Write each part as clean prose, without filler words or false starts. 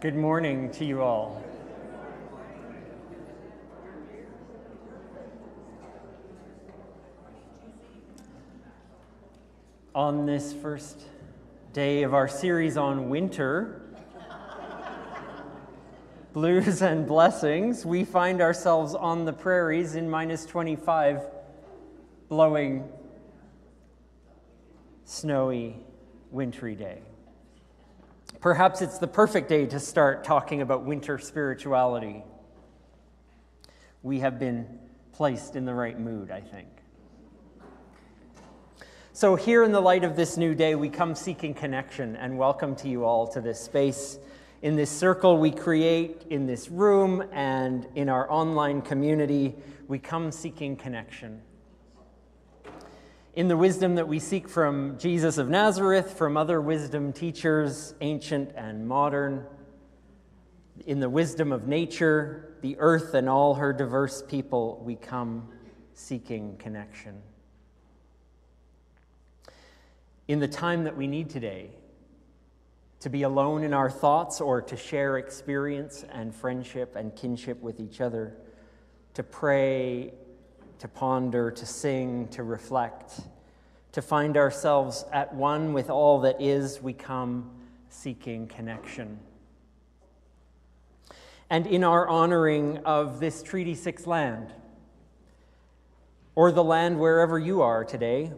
Good morning to you all. On this first day of our series on winter, blues and blessings, we find ourselves on the prairies in -25, blowing, snowy, wintry day. Perhaps it's the perfect day to start talking about winter spirituality. We have been placed in the right mood, I think. So here in the light of this new day, we come seeking connection, and welcome to you all to this space. In this circle we create in this room and in our online community, we come seeking connection. In the wisdom that we seek from Jesus of Nazareth, from other wisdom teachers, ancient and modern, in the wisdom of nature, the earth and all her diverse people, we come seeking connection. In the time that we need today, to be alone in our thoughts or to share experience and friendship and kinship with each other, to pray, to ponder, to sing, to reflect, to find ourselves at one with all that is, we come seeking connection. And in our honoring of this Treaty 6 land, or the land wherever you are today,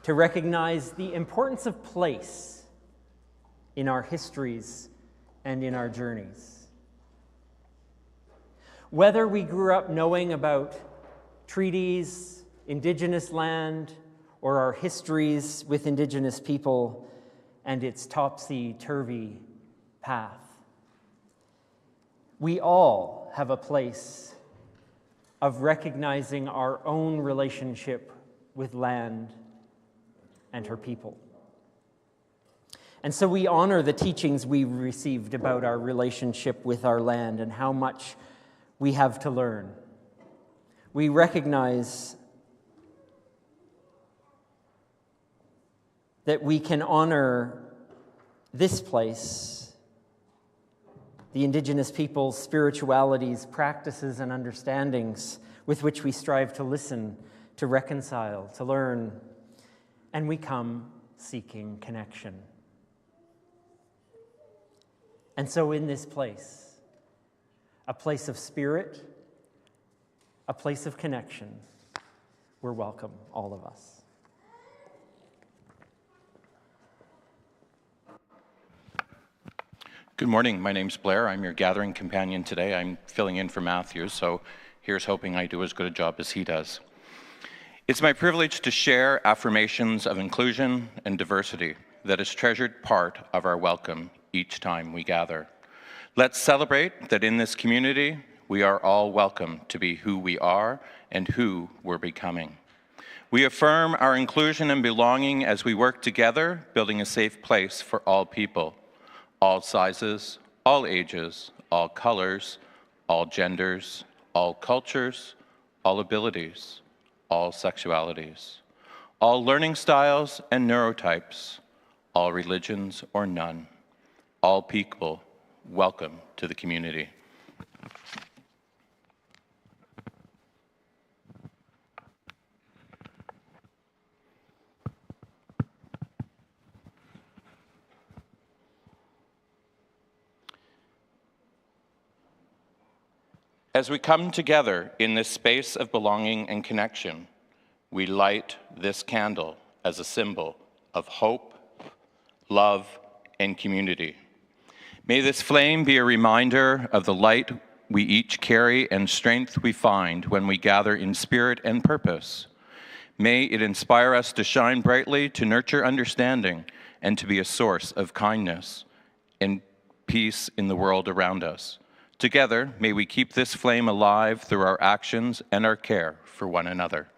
to recognize the importance of place in our histories and in our journeys. Whether we grew up knowing about treaties, Indigenous land, or our histories with Indigenous people and its topsy-turvy path, we all have a place of recognizing our own relationship with land and her people. And so we honor the teachings we received about our relationship with our land and how much we have to learn. We recognize that we can honor this place, the Indigenous people's spiritualities, practices, and understandings with which we strive to listen, to reconcile, to learn, and we come seeking connection. And so in this place, a place of spirit, a place of connection, we're welcome, all of us. Good morning, my name's Blair. I'm your gathering companion today. I'm filling in for Matthew, so here's hoping I do as good a job as he does. It's my privilege to share affirmations of inclusion and diversity that is treasured part of our welcome each time we gather. Let's celebrate that in this community, we are all welcome to be who we are and who we're becoming. We affirm our inclusion and belonging as we work together, building a safe place for all people, all sizes, all ages, all colors, all genders, all cultures, all abilities, all sexualities, all learning styles and neurotypes, all religions or none, all people, welcome to the community. As we come together in this space of belonging and connection, we light this candle as a symbol of hope, love, and community. May this flame be a reminder of the light we each carry and strength we find when we gather in spirit and purpose. May it inspire us to shine brightly, to nurture understanding, and to be a source of kindness and peace in the world around us. Together, may we keep this flame alive through our actions and our care for one another.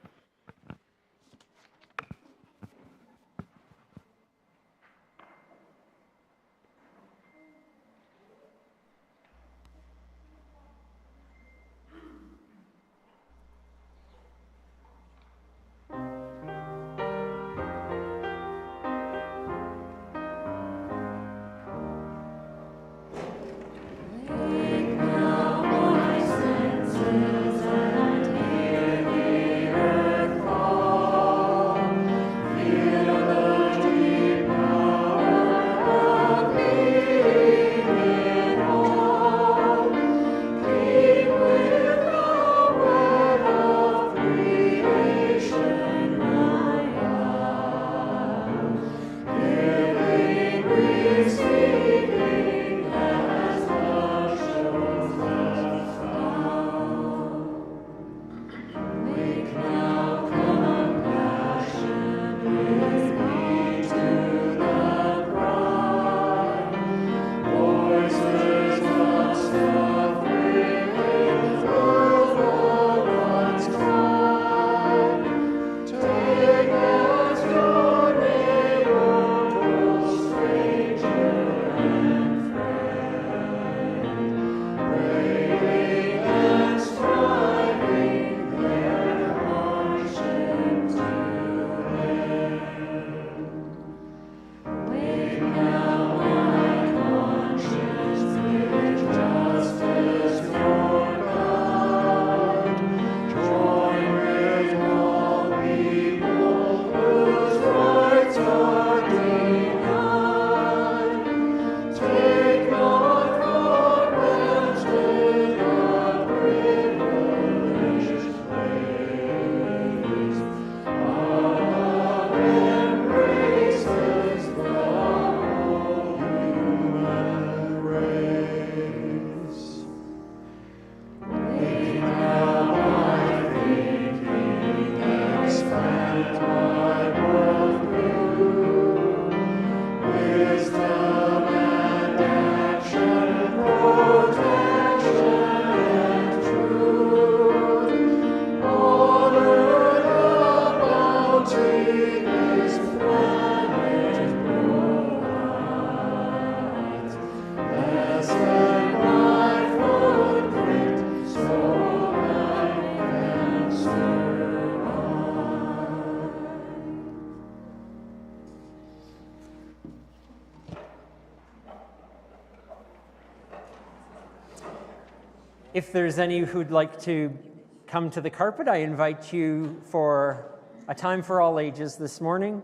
If there's any who'd like to come to the carpet, I invite you for a time for all ages this morning.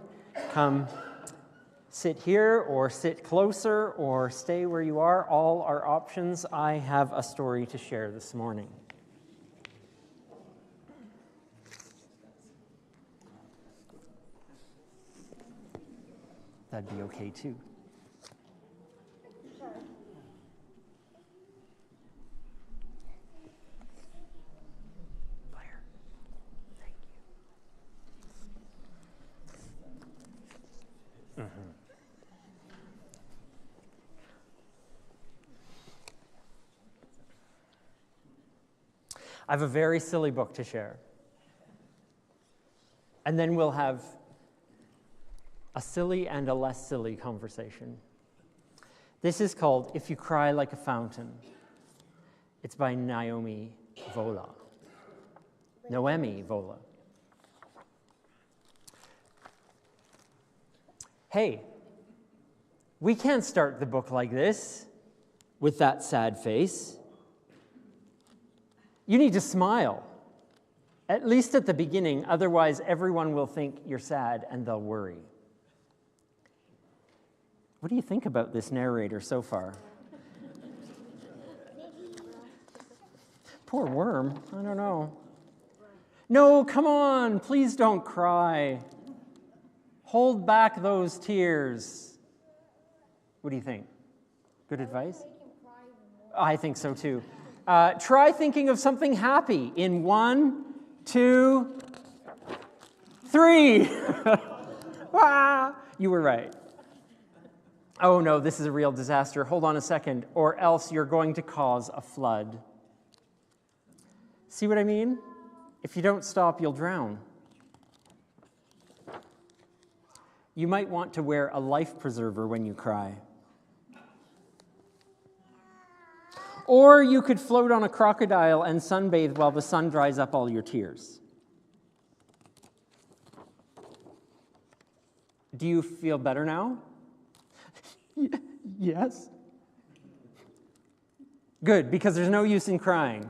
Come sit here or sit closer or stay where you are. All are options. I have a story to share this morning. That'd be okay too. Blair, thank you. I have a very silly book to share. And then we'll have a silly and a less silly conversation. This is called If You Cry Like a Fountain. It's by Noemi Vola. Hey, we can't start the book like this, with that sad face. You need to smile, at least at the beginning, otherwise everyone will think you're sad and they'll worry. What do you think about this narrator so far? Poor worm, I don't know. No, come on, please don't cry. Hold back those tears. What do you think? Good advice? I think so too. Try thinking of something happy in 1, 2, 3. Ah, you were right. Oh no, this is a real disaster. Hold on a second, or else you're going to cause a flood. See what I mean? If you don't stop, you'll drown. You might want to wear a life preserver when you cry. Or you could float on a crocodile and sunbathe while the sun dries up all your tears. Do you feel better now? Yes. Good, because there's no use in crying.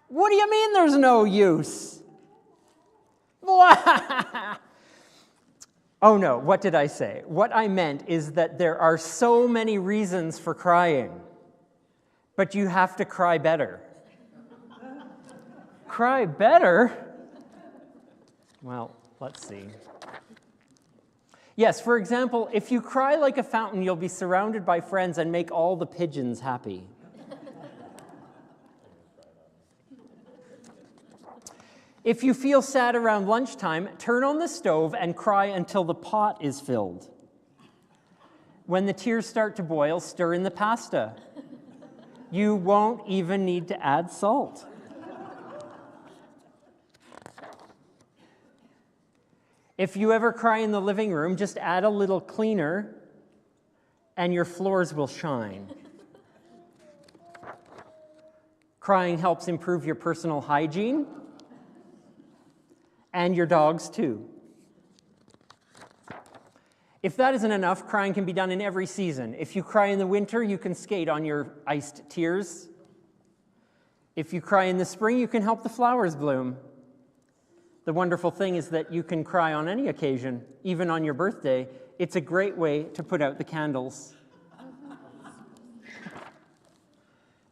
What do you mean there's no use? Oh no, what did I say? What I meant is that there are so many reasons for crying, but you have to cry better. Cry better? Well, let's see. Yes, for example, if you cry like a fountain, you'll be surrounded by friends and make all the pigeons happy. If you feel sad around lunchtime, turn on the stove and cry until the pot is filled. When the tears start to boil, stir in the pasta. You won't even need to add salt. If you ever cry in the living room, just add a little cleaner and your floors will shine. Crying helps improve your personal hygiene and your dog's too. If that isn't enough, crying can be done in every season. If you cry in the winter, you can skate on your iced tears. If you cry in the spring, you can help the flowers bloom. The wonderful thing is that you can cry on any occasion, even on your birthday. It's a great way to put out the candles.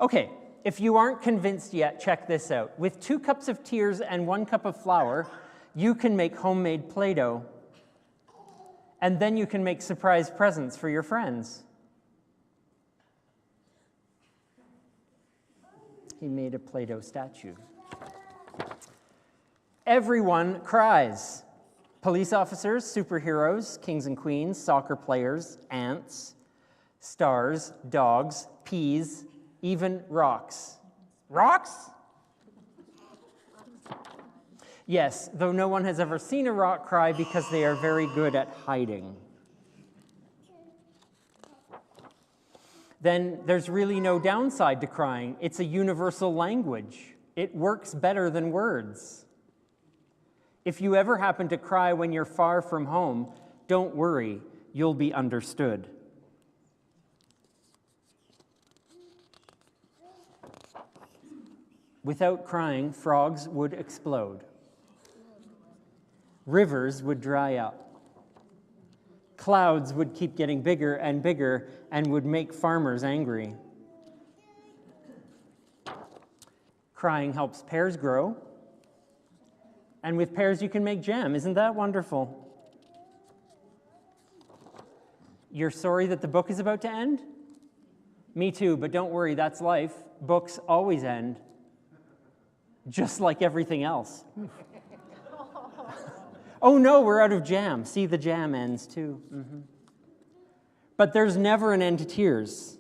Okay, if you aren't convinced yet, check this out. With 2 cups of tears and 1 cup of flour, you can make homemade Play-Doh. And then you can make surprise presents for your friends. He made a Play-Doh statue. Everyone cries. Police officers, superheroes, kings and queens, soccer players, ants, stars, dogs, peas, even rocks. Rocks? Yes, though no one has ever seen a rock cry because they are very good at hiding. Then there's really no downside to crying. It's a universal language. It works better than words. If you ever happen to cry when you're far from home, don't worry, you'll be understood. Without crying, frogs would explode. Rivers would dry up. Clouds would keep getting bigger and bigger and would make farmers angry. Crying helps pears grow. And with pears, you can make jam. Isn't that wonderful? You're sorry that the book is about to end? Me too, but don't worry, that's life. Books always end, just like everything else. Oh no, we're out of jam. See, the jam ends too. But there's never an end to tears.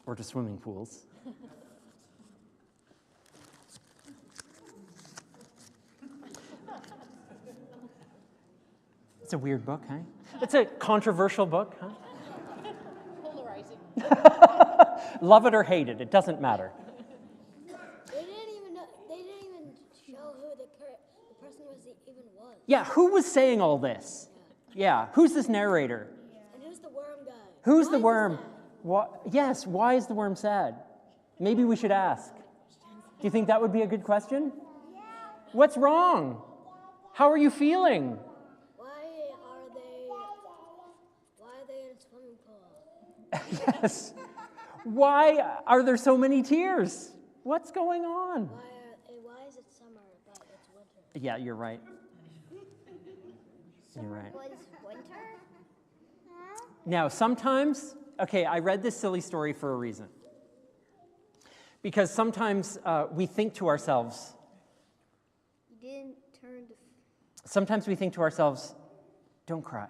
Or to swimming pools. It's a weird book, huh? It's a controversial book, huh? Polarizing. Love it or hate it, it doesn't matter. They didn't even show who the person even was. Yeah, who was saying all this? Yeah, who's this narrator? And who's the worm guy? Who's Why the is he worm? sad? Yes, why is the worm sad? Maybe we should ask. Do you think that would be a good question? What's wrong? How are you feeling? Why are they in a swimming pool? Yes. Why are there so many tears? What's going on? Why is it summer but it's winter? Yeah, you're right. You're right. Was winter? Now, sometimes, okay, I read this silly story for a reason. Because sometimes we think to ourselves, You didn't turn to... sometimes we think to ourselves, don't cry.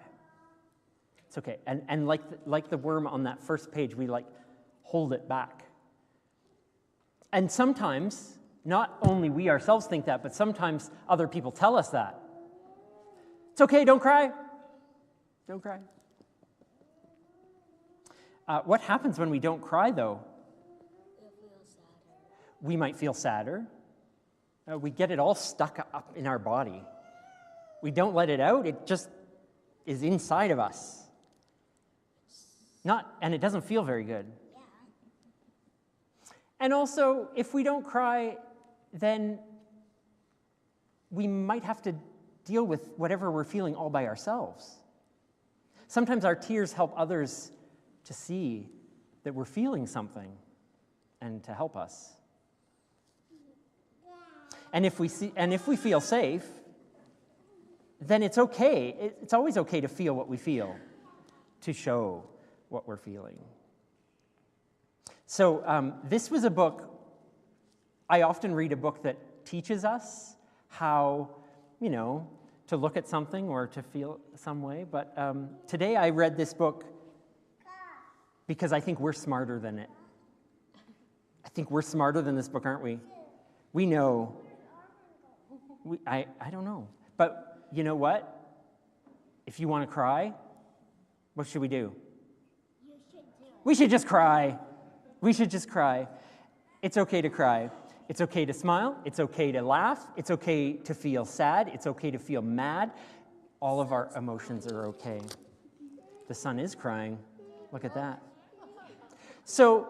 It's okay. And like the worm on that first page, we hold it back. And sometimes, not only we ourselves think that, but sometimes other people tell us that. It's okay, don't cry. Don't cry. What happens when we don't cry, though? You'll feel sadder. We might feel sadder. We get it all stuck up in our body. We don't let it out. It just is inside of us. And it doesn't feel very good. Yeah. And also, if we don't cry, then we might have to deal with whatever we're feeling all by ourselves. Sometimes our tears help others to see that we're feeling something and to help us. And if we feel safe, then it's okay. It's always okay to feel what we feel, to show what we're feeling. So this was a book. I often read a book that teaches us how, to look at something or to feel some way. But today I read this book because I think we're smarter than it. I think we're smarter than this book, aren't we? We know. I don't know. But you know what? If you want to cry, what should we do? We should just cry. We should just cry. It's okay to cry. It's okay to smile. It's okay to laugh. It's okay to feel sad. It's okay to feel mad. All of our emotions are okay. The sun is crying. Look at that. So,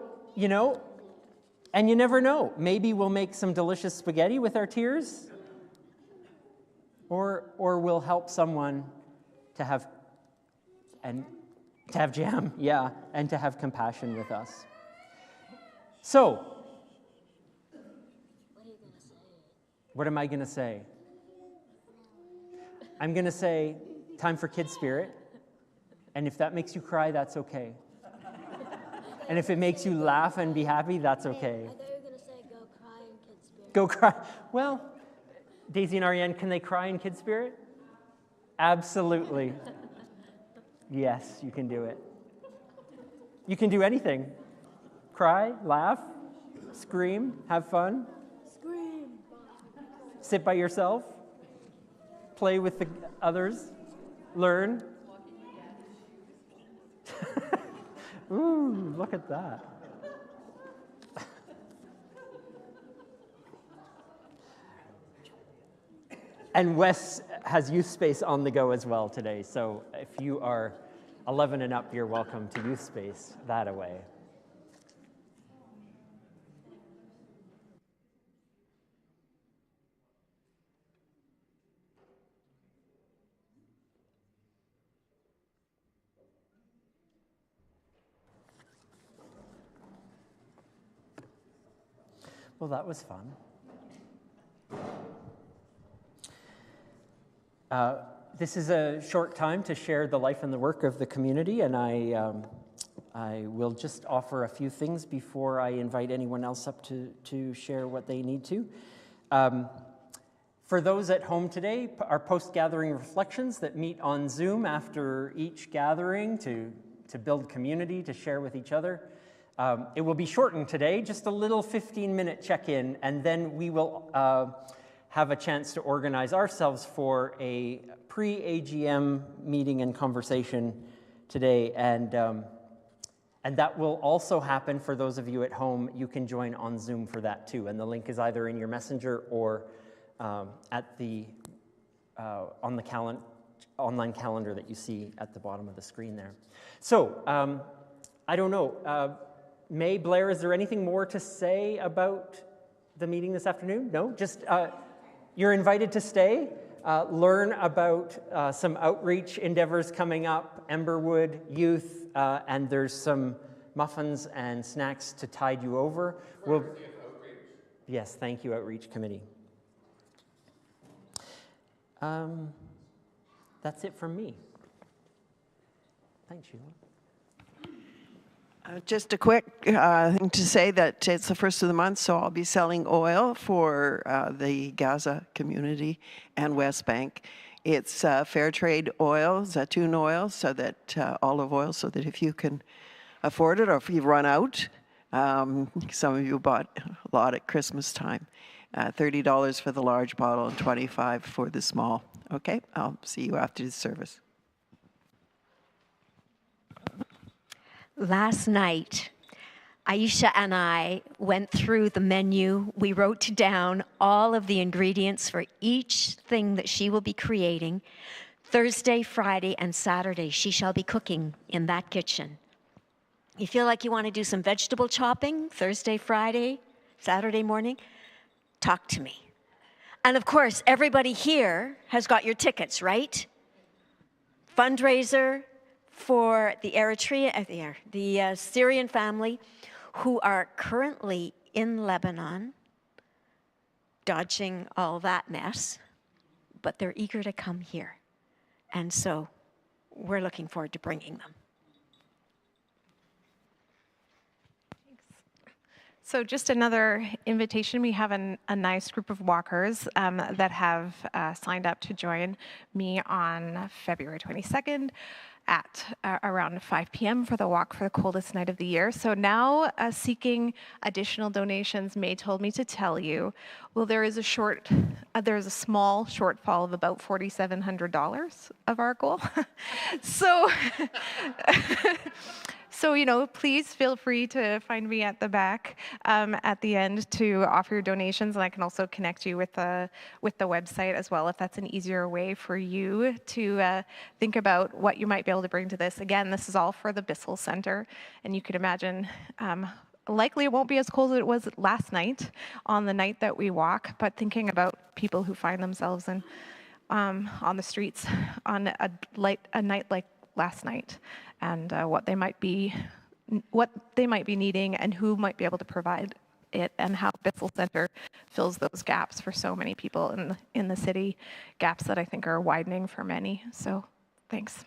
and you never know. Maybe we'll make some delicious spaghetti with our tears. Or we'll help someone to have jam, yeah, and to have compassion with us. So, What are you going to say? what am I going to say? I'm going to say, time for Kid Spirit. And if that makes you cry, that's okay. And if it makes you laugh and be happy, that's okay. I thought you were going to say, go cry in Kid Spirit. Go cry. Well, Daisy and Ariane, can they cry in Kid Spirit? Absolutely. Yes, you can do it. You can do anything. Cry, laugh, scream, have fun. Scream. Sit by yourself. Play with the others. Learn. Ooh, look at that. And Wes has Youth Space on the go as well today. So if you are 11 and up, you're welcome to Youth Space that away. Well, that was fun. This is a short time to share the life and the work of the community, and I will just offer a few things before I invite anyone else up to share what they need to. For those at home today, our post-gathering reflections that meet on Zoom after each gathering to build community, to share with each other. It will be shortened today, just a little 15-minute check-in, and then we will have a chance to organize ourselves for a pre-AGM meeting and conversation today. And that will also happen for those of you at home. You can join on Zoom for that too. And the link is either in your messenger or at the on the online calendar that you see at the bottom of the screen there. So I don't know. May, Blair, is there anything more to say about the meeting this afternoon? No? Just you're invited to stay, learn about some outreach endeavors coming up, Emberwood Youth, and there's some muffins and snacks to tide you over. Yes, thank you, Outreach Committee. That's it from me. Thanks, Sheila. Just a quick thing to say that it's the first of the month, so I'll be selling oil for the Gaza community and West Bank. It's fair trade oil, Zatoun oil, so that olive oil, so that if you can afford it or if you run out, some of you bought a lot at Christmas time. $30 for the large bottle and $25 for the small. Okay, I'll see you after the service. Last night, Aisha and I went through the menu. We wrote down all of the ingredients for each thing that she will be creating. Thursday, Friday, and Saturday, she shall be cooking in that kitchen. You feel like you want to do some vegetable chopping Thursday, Friday, Saturday morning? Talk to me. And of course, everybody here has got your tickets, right? Fundraiser for the Syrian family who are currently in Lebanon, dodging all that mess, but they're eager to come here. And so we're looking forward to bringing them. So just another invitation. We have a nice group of walkers that have signed up to join me on February 22nd at around 5 p.m. for the Walk for the Coldest Night of the Year. So now seeking additional donations, May told me to tell you, well, there is a small shortfall of about $4,700 of our goal. So, please feel free to find me at the back at the end to offer your donations, and I can also connect you with the website as well if that's an easier way for you to think about what you might be able to bring to this. Again, this is all for the Bissell Center, and you can imagine likely it won't be as cold as it was last night on the night that we walk, but thinking about people who find themselves on the streets on a night like last night, and what they might be needing, and who might be able to provide it, and how Bissell Center fills those gaps for so many people in the city, gaps that I think are widening for many. So, thanks.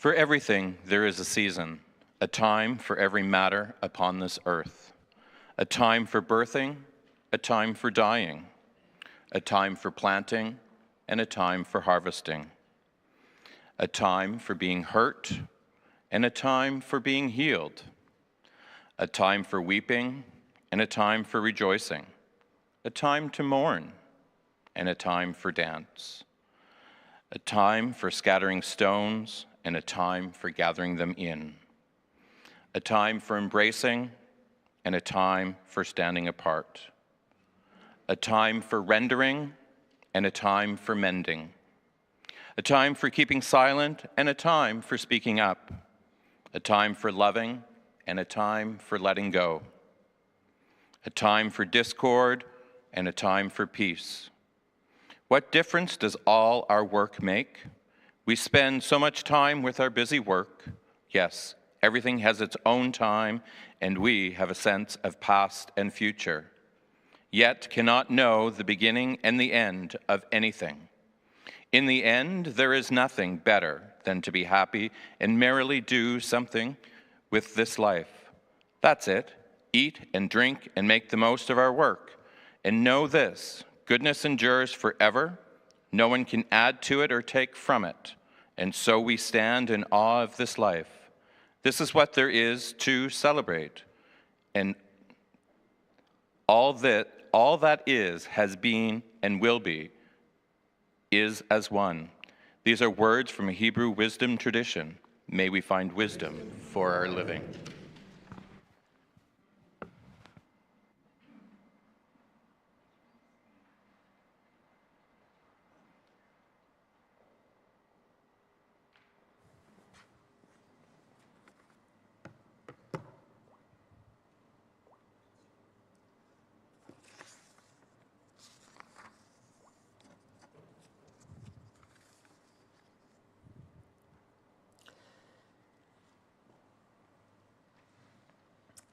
For everything there is a season, a time for every matter upon this earth, a time for birthing, a time for dying, a time for planting, and a time for harvesting, a time for being hurt, and a time for being healed, a time for weeping, and a time for rejoicing, a time to mourn, and a time for dance, a time for scattering stones, and a time for gathering them in, a time for embracing, and a time for standing apart, a time for rendering, and a time for mending, a time for keeping silent, and a time for speaking up, a time for loving, and a time for letting go, a time for discord, and a time for peace. What difference does all our work make? We spend so much time with our busy work. Yes, everything has its own time, and we have a sense of past and future, yet cannot know the beginning and the end of anything. In the end, there is nothing better than to be happy and merrily do something with this life. That's it. Eat and drink and make the most of our work. And know this, goodness endures forever. No one can add to it or take from it. And so we stand in awe of this life. This is what there is to celebrate. And all that is, has been, and will be, is as one. These are words from a Hebrew wisdom tradition. May we find wisdom for our living.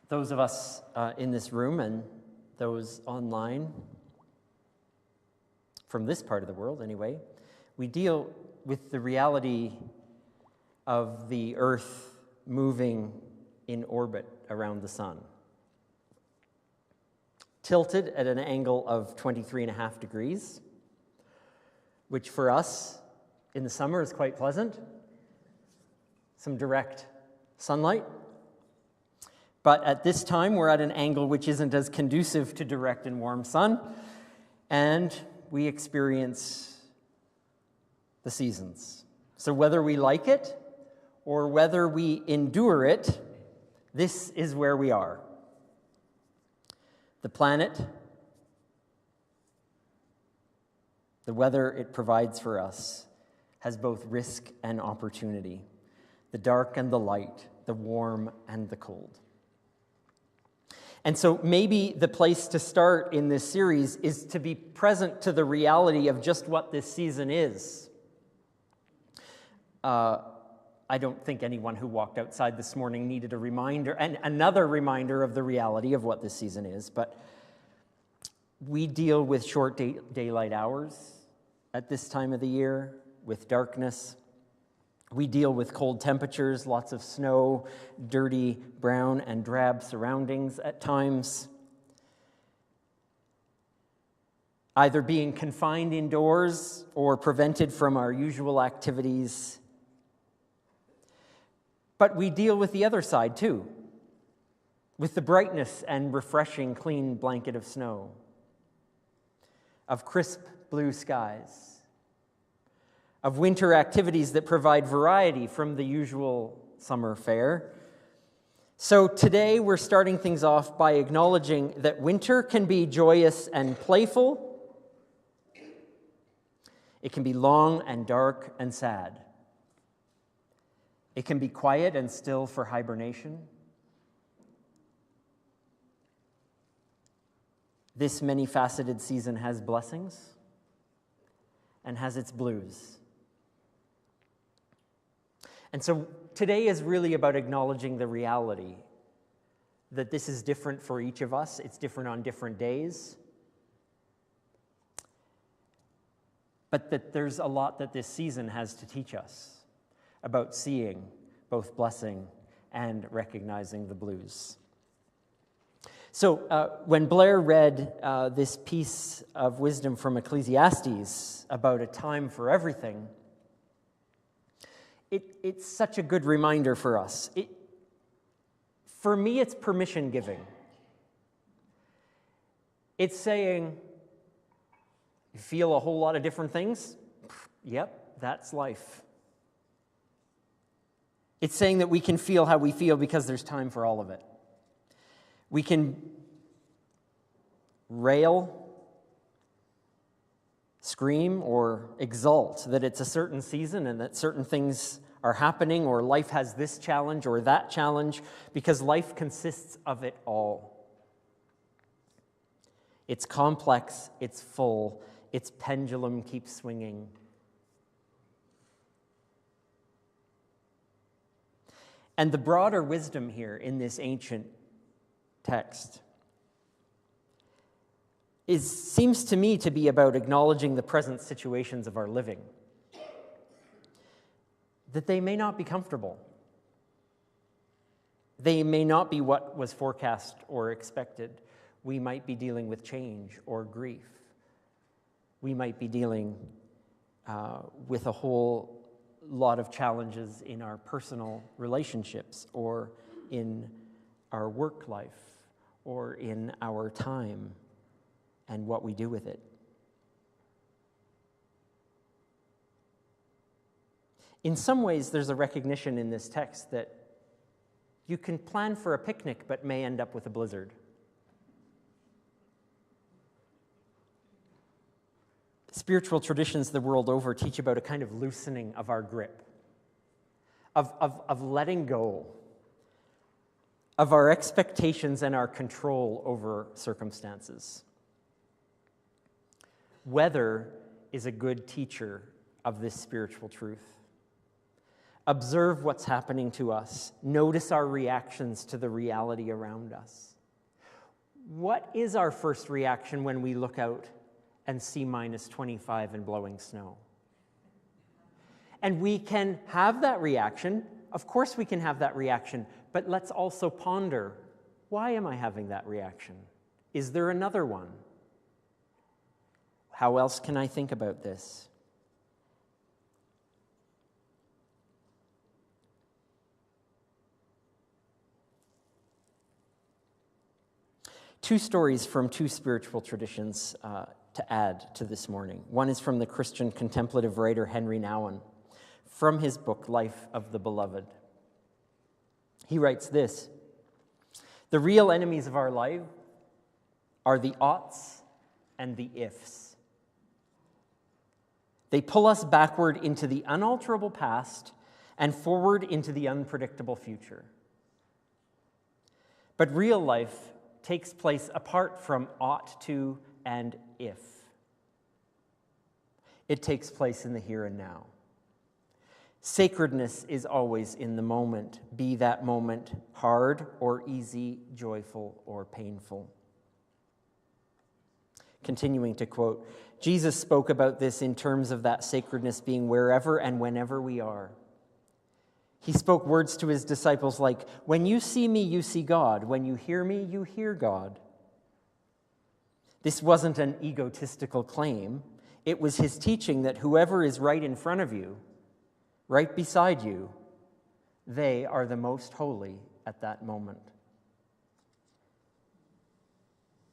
Those of us in this room and those online, from this part of the world anyway, we deal with the reality of the Earth moving in orbit around the sun. Tilted at an angle of 23.5 degrees, which for us in the summer is quite pleasant. Some direct sunlight. But at this time, we're at an angle which isn't as conducive to direct and warm sun, and we experience the seasons. So whether we like it or whether we endure it, this is where we are. The planet, the weather it provides for us, has both risk and opportunity, the dark and the light, the warm and the cold. And so maybe the place to start in this series is to be present to the reality of just what this season is. I don't think anyone who walked outside this morning needed a reminder, and another reminder of the reality of what this season is, but we deal with short daylight hours at this time of the year, with darkness. We deal with cold temperatures, lots of snow, dirty brown and drab surroundings at times. Either being confined indoors or prevented from our usual activities. But we deal with the other side too, with the brightness and refreshing clean blanket of snow, of crisp blue skies, of winter activities that provide variety from the usual summer fare. So today we're starting things off by acknowledging that winter can be joyous and playful. It can be long and dark and sad. It can be quiet and still for hibernation. This many-faceted season has blessings and has its blues. And so today is really about acknowledging the reality that this is different for each of us. It's different on different days. But that there's a lot that this season has to teach us about seeing both blessing and recognizing the blues. So when Blair read this piece of wisdom from Ecclesiastes about a time for everything, it's such a good reminder for us. For me, it's permission giving. It's saying, you feel a whole lot of different things? Yep, that's life. It's saying that we can feel how we feel because there's time for all of it. We can rail, scream, or exult that it's a certain season and that certain things are happening, or life has this challenge or that challenge, because life consists of it all. It's complex, it's full, its pendulum keeps swinging. And the broader wisdom here in this ancient text seems to me to be about acknowledging the present situations of our living, that they may not be comfortable. They may not be what was forecast or expected. We might be dealing with change or grief. We might be dealing with a whole lot of challenges in our personal relationships, or in our work life, or in our time and what we do with it. In some ways, there's a recognition in this text that you can plan for a picnic but may end up with a blizzard. Spiritual traditions the world over teach about a kind of loosening of our grip, of letting go, of our expectations and our control over circumstances. Weather is a good teacher of this spiritual truth. Observe what's happening to us. Notice our reactions to the reality around us. What is our first reaction when we look out and see -25 and blowing snow? And we can have that reaction. Of course we can have that reaction, but let's also ponder, why am I having that reaction? Is there another one? How else can I think about this? Two stories from two spiritual traditions to add to this morning. One is from the Christian contemplative writer Henry Nouwen, from his book, Life of the Beloved. He writes this: "The real enemies of our life are the oughts and the ifs. They pull us backward into the unalterable past and forward into the unpredictable future. But real life takes place apart from ought to and if. It takes place in the here and now. Sacredness is always in the moment, be that moment hard or easy, joyful or painful." Continuing to quote, Jesus spoke about this in terms of that sacredness being wherever and whenever we are. He spoke words to his disciples like, "When you see me, you see God. When you hear me, you hear God." This wasn't an egotistical claim. It was his teaching that whoever is right in front of you, right beside you, they are the most holy at that moment.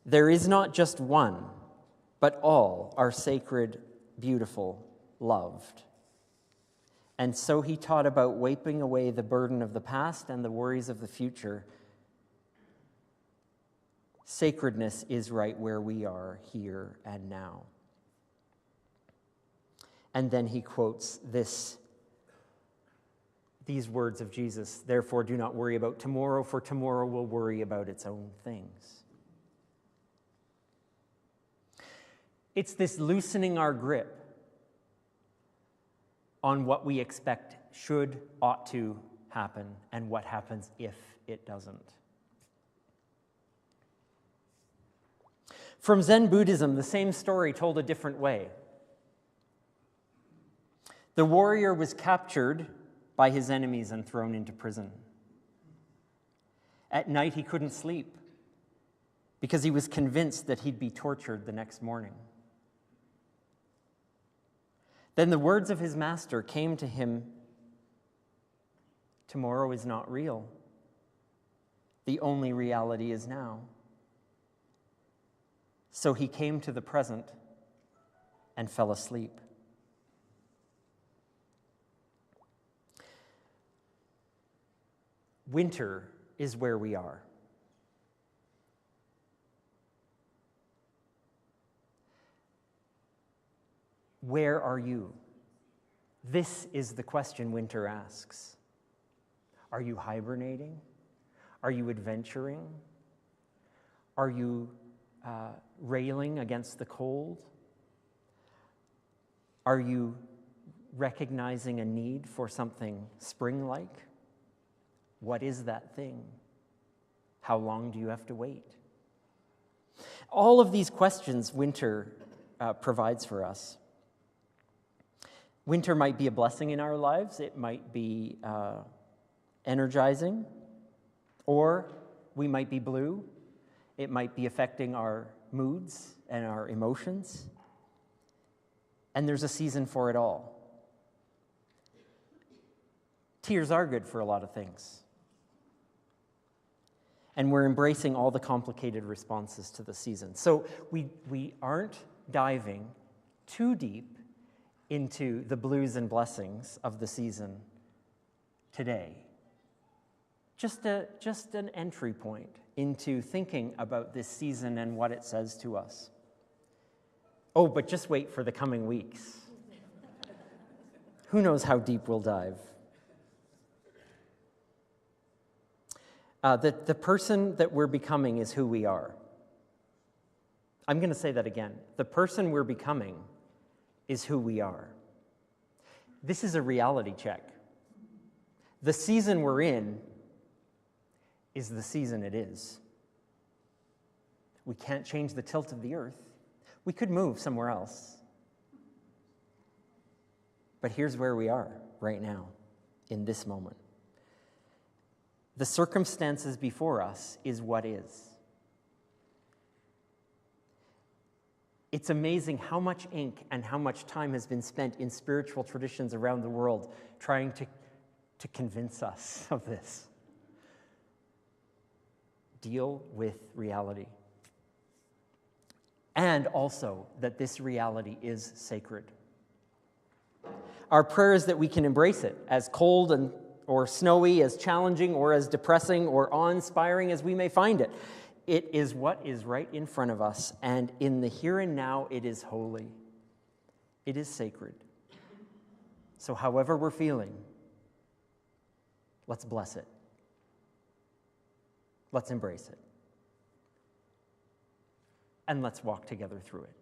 There is not just one, but all are sacred, beautiful, loved. And so he taught about wiping away the burden of the past and the worries of the future. Sacredness is right where we are, here and now. And then he quotes these words of Jesus: "Therefore, do not worry about tomorrow, for tomorrow will worry about its own things." It's this loosening our grip on what we expect should, ought to happen, and what happens if it doesn't. From Zen Buddhism, the same story told a different way. The warrior was captured by his enemies and thrown into prison. At night, he couldn't sleep because he was convinced that he'd be tortured the next morning. Then the words of his master came to him, "Tomorrow is not real. The only reality is now." So he came to the present and fell asleep. Winter is where we are. Where are you? This is the question winter asks. Are you hibernating? Are you adventuring? Are you railing against the cold? Are you recognizing a need for something spring-like? What is that thing? How long do you have to wait? All of these questions winter provides for us. Winter might be a blessing in our lives. It might be energizing, or we might be blue. It might be affecting our moods and our emotions. And there's a season for it all. Tears are good for a lot of things. And we're embracing all the complicated responses to the season. So we aren't diving too deep into the blues and blessings of the season today. Just an entry point into thinking about this season and what it says to us. Oh, but just wait for the coming weeks. Who knows how deep we'll dive? The person that we're becoming is who we are. I'm going to say that again. The person we're becoming is who we are. This is a reality check. The season we're in is the season it is. We can't change the tilt of the earth. We could move somewhere else. But here's where we are right now, in this moment. The circumstances before us is what is. It's amazing how much ink and how much time has been spent in spiritual traditions around the world trying to convince us of this. Deal with reality. And also that this reality is sacred. Our prayer is that we can embrace it, as cold or snowy, as challenging or as depressing or awe-inspiring as we may find it. It is what is right in front of us, and in the here and now, it is holy. It is sacred. So however we're feeling, let's bless it. Let's embrace it. And let's walk together through it.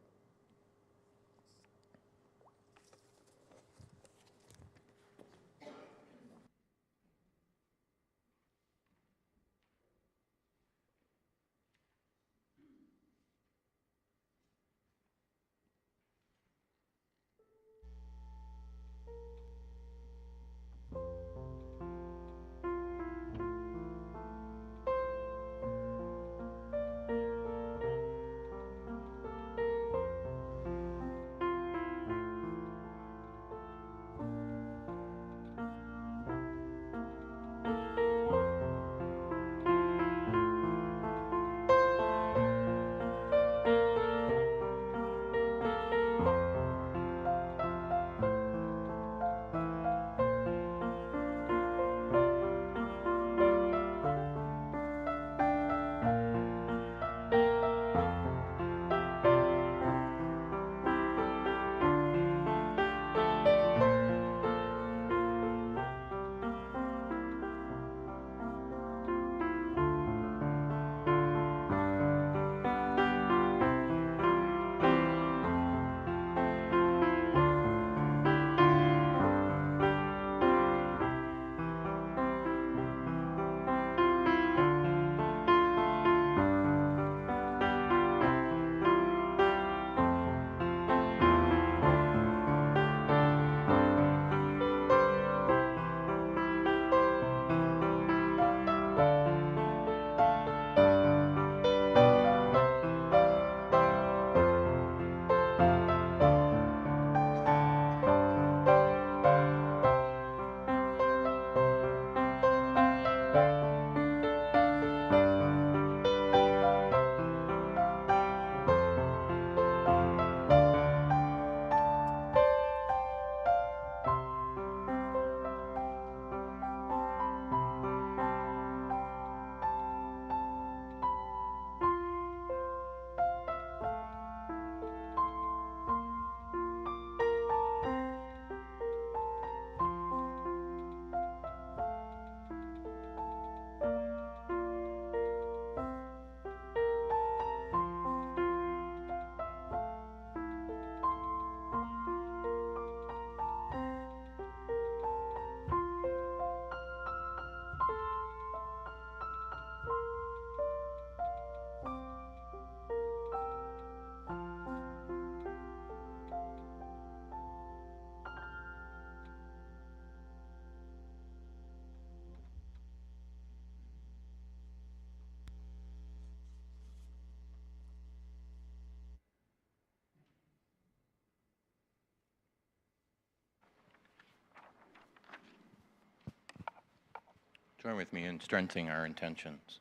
Join with me in strengthening our intentions.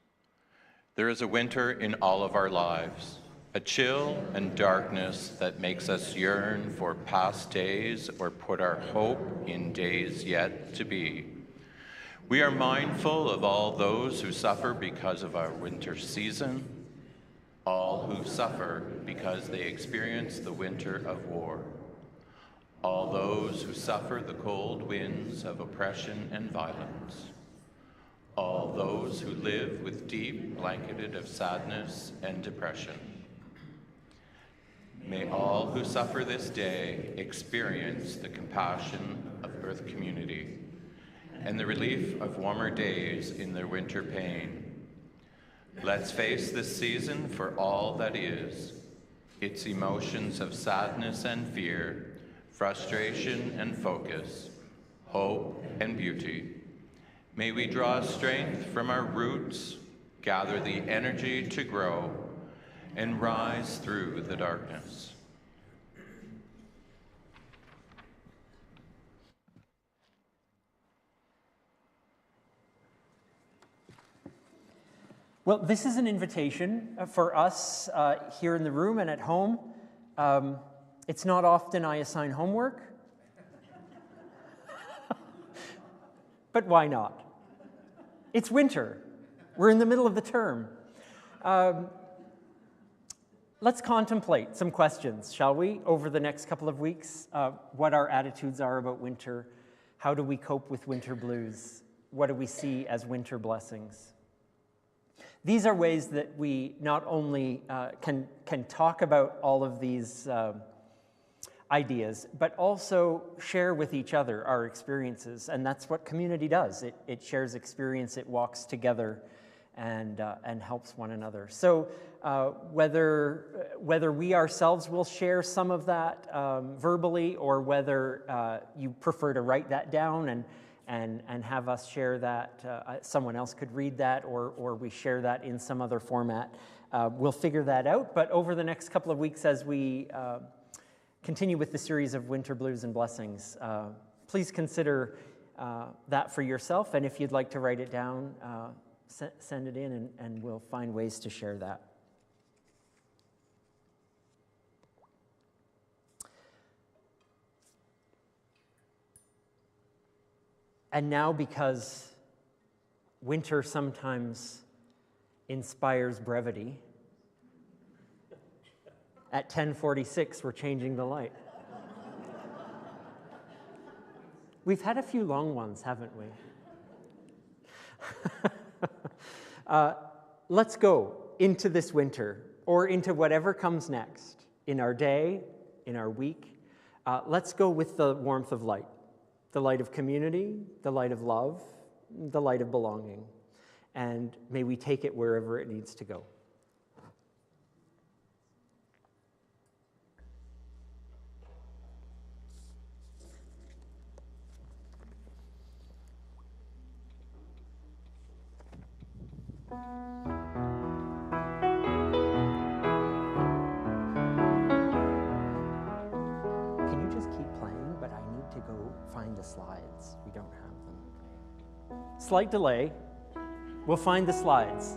There is a winter in all of our lives, a chill and darkness that makes us yearn for past days or put our hope in days yet to be. We are mindful of all those who suffer because of our winter season, all who suffer because they experience the winter of war, all those who suffer the cold winds of oppression and violence, all those who live with deep blanketed of sadness and depression. May all who suffer this day experience the compassion of Earth Community and the relief of warmer days in their winter pain. Let's face this season for all that is, its emotions of sadness and fear, frustration and focus, hope and beauty. May we draw strength from our roots, gather the energy to grow, and rise through the darkness. Well, this is an invitation for us here in the room and at home. It's not often I assign homework, but why not? It's winter. We're in the middle of the term. Let's contemplate some questions, shall we, over the next couple of weeks? What our attitudes are about winter. How do we cope with winter blues? What do we see as winter blessings? These are ways that we not only can talk about all of these ideas, but also share with each other our experiences. And that's what community does. It shares experience, it walks together, and helps one another. So whether we ourselves will share some of that verbally, or whether you prefer to write that down and have us share that, someone else could read that, or we share that in some other format, we'll figure that out. But over the next couple of weeks, as we continue with the series of Winter Blues and Blessings, please consider that for yourself. And if you'd like to write it down, send it in, and we'll find ways to share that. And now, because winter sometimes inspires brevity, at 10:46, we're changing the light. We've had a few long ones, haven't we? Let's go into this winter, or into whatever comes next in our day, in our week. Let's go with the warmth of light, the light of community, the light of love, the light of belonging. And may we take it wherever it needs to go. Can you just keep playing? But I need to go find the slides. We don't have them. Slight delay. We'll find the slides.